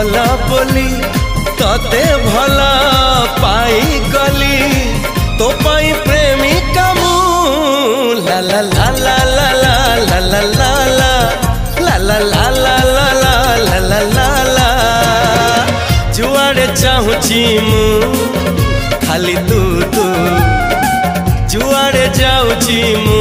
भला बोली तते भला पाई गली तो पाई प्रेमिका मु ला ला ला ला ला ला ला ला ला ला ला ला ला ला ला ला ला जुआड़े चाहूची मु खाली तू तू जुआड़े जाऊची मु।